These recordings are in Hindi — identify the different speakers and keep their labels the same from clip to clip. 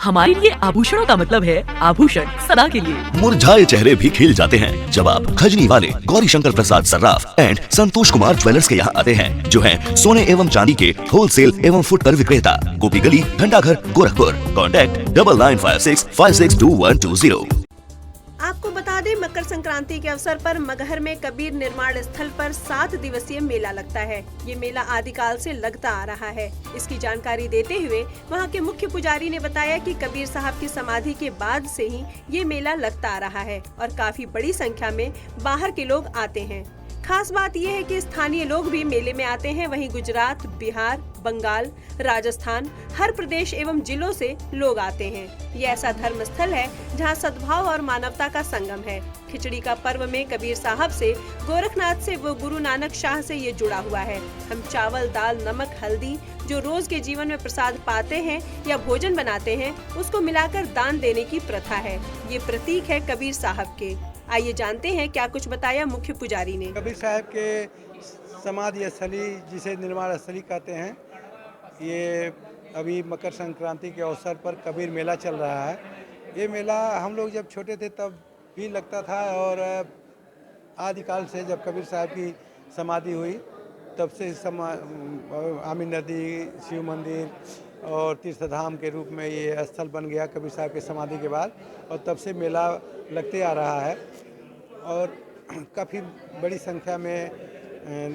Speaker 1: हमारे लिए आभूषणों का मतलब है आभूषण सदा के लिए।
Speaker 2: मुरझाए चेहरे भी खिल जाते हैं जब आप खजनी वाले गौरी शंकर प्रसाद सर्राफ एंड संतोष कुमार ज्वेलर्स के यहाँ आते हैं, जो हैं सोने एवं चांदी के होलसेल एवं फुटकर विक्रेता, गोपी गली, घंटाघर, गोरखपुर। कॉन्टैक्ट 9956562120।
Speaker 3: आपको बता दें, मकर संक्रांति के अवसर पर मगहर में कबीर निर्माण स्थल पर 7 दिवसीय मेला लगता है। ये मेला आदिकाल से लगता आ रहा है। इसकी जानकारी देते हुए वहां के मुख्य पुजारी ने बताया कि कबीर साहब की समाधि के बाद से ही ये मेला लगता आ रहा है और काफी बड़ी संख्या में बाहर के लोग आते हैं। खास बात यह है कि स्थानीय लोग भी मेले में आते हैं। वहीं गुजरात, बिहार, बंगाल, राजस्थान, हर प्रदेश एवं जिलों से लोग आते हैं। ये ऐसा धर्म स्थल है जहां सद्भाव और मानवता का संगम है। खिचड़ी का पर्व में कबीर साहब से, गोरखनाथ से व गुरु नानक शाह से ये जुड़ा हुआ है। हम चावल, दाल, नमक, हल्दी जो रोज के जीवन में प्रसाद पाते हैं या भोजन बनाते हैं, उसको मिलाकर दान देने की प्रथा है। ये प्रतीक है कबीर साहब के। आइए जानते हैं क्या कुछ बताया मुख्य पुजारी ने।
Speaker 4: कबीर साहब के समाधि स्थली, जिसे निर्माण स्थली कहते हैं, ये अभी मकर संक्रांति के अवसर पर कबीर मेला चल रहा है। ये मेला हम लोग जब छोटे थे तब भी लगता था और आदिकाल से जब कबीर साहब की समाधि हुई तब से आमिर नदी, शिव मंदिर और तीर्थधाम के रूप में ये स्थल बन गया कबीर साहब की समाधि के बाद, और तब से मेला लगते आ रहा है। और काफ़ी बड़ी संख्या में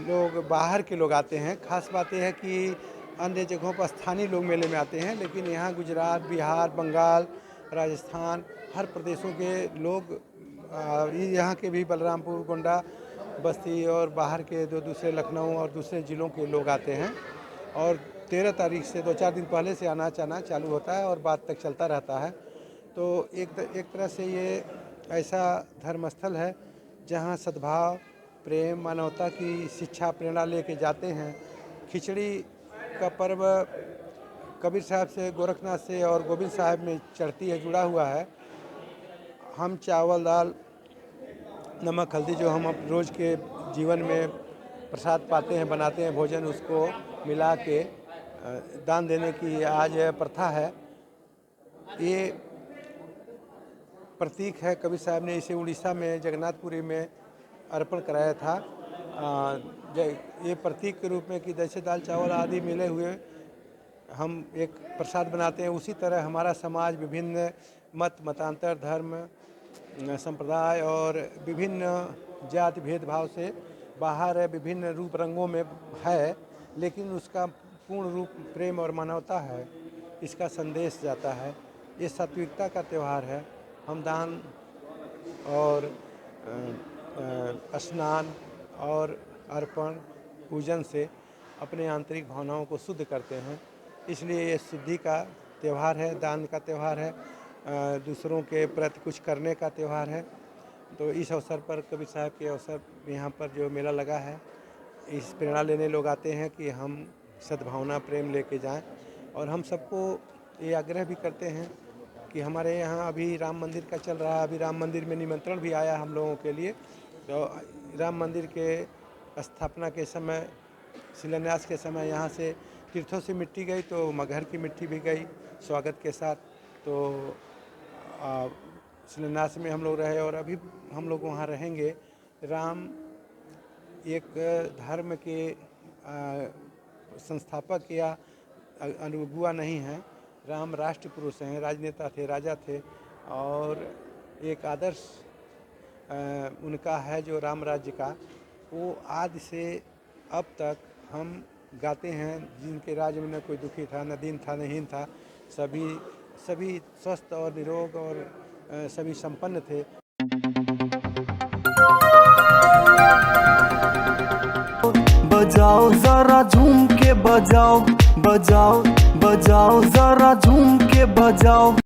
Speaker 4: लोग बाहर के लोग आते हैं। खास बात यह है कि अन्य जगहों पर स्थानीय लोग मेले में आते हैं, लेकिन यहाँ गुजरात, बिहार, बंगाल, राजस्थान, हर प्रदेशों के लोग, यहाँ के भी बलरामपुर, गोंडा, बस्ती और बाहर के जो दूसरे लखनऊ और दूसरे ज़िलों के लोग आते हैं। और 13 तारीख से 2-4 दिन पहले से आना जाना चालू होता है और बाद तक चलता रहता है। तो एक तरह से ये ऐसा धर्मस्थल है जहाँ सद्भाव, प्रेम, मानवता की शिक्षा, प्रेरणा लेके जाते हैं। खिचड़ी का पर्व कबीर साहब से, गोरखनाथ से और गोविंद साहब में चढ़ती है, जुड़ा हुआ है। हम चावल, दाल, नमक, हल्दी जो हम रोज़ के जीवन में प्रसाद पाते हैं, बनाते हैं भोजन, उसको मिला के दान देने की आज प्रथा है। ये प्रतीक है। कबीर साहब ने इसे उड़ीसा में जगन्नाथपुरी में अर्पण कराया था। ये प्रतीक के रूप में कि जैसे दाल, चावल आदि मिले हुए हम एक प्रसाद बनाते हैं, उसी तरह हमारा समाज विभिन्न मतांतर, धर्म, संप्रदाय और विभिन्न जाति भेदभाव से बाहर है, विभिन्न रूप रंगों में है, लेकिन उसका पूर्ण रूप प्रेम और मानवता है। इसका संदेश जाता है। ये सात्विकता का त्यौहार है। हम दान और स्नान और अर्पण, पूजन से अपने आंतरिक भावनाओं को शुद्ध करते हैं। इसलिए ये शुद्धि का त्यौहार है, दान का त्यौहार है, दूसरों के प्रति कुछ करने का त्यौहार है। तो इस अवसर पर कबीर साहब के अवसर यहाँ पर जो मेला लगा है, इस प्रेरणा लेने लोग आते हैं कि हम सद्भावना, प्रेम लेके जाएं। और हम सबको ये आग्रह भी करते हैं कि हमारे यहाँ अभी राम मंदिर का चल रहा है। अभी राम मंदिर में निमंत्रण भी आया हम लोगों के लिए। तो राम मंदिर के स्थापना के समय, शिलान्यास के समय यहाँ से तीर्थों से मिट्टी गई, तो मगहर की मिट्टी भी गई स्वागत के साथ। तो शिलान्यास में हम लोग रहे और अभी हम लोग वहाँ रहेंगे। राम एक धर्म के संस्थापक या अनुगुआ नहीं है। राम राष्ट्र पुरुष हैं, राजनेता थे, राजा थे, और एक आदर्श उनका है जो राम राज्य का, वो आदि से अब तक हम गाते हैं। जिनके राज्य में न कोई दुखी था, न दीन था, न हीन था, सभी स्वस्थ और निरोग और सभी संपन्न थे।
Speaker 5: बजाओ जरा झूम के बजाओ, बजाओ बजाओ जरा झूम के बजाओ।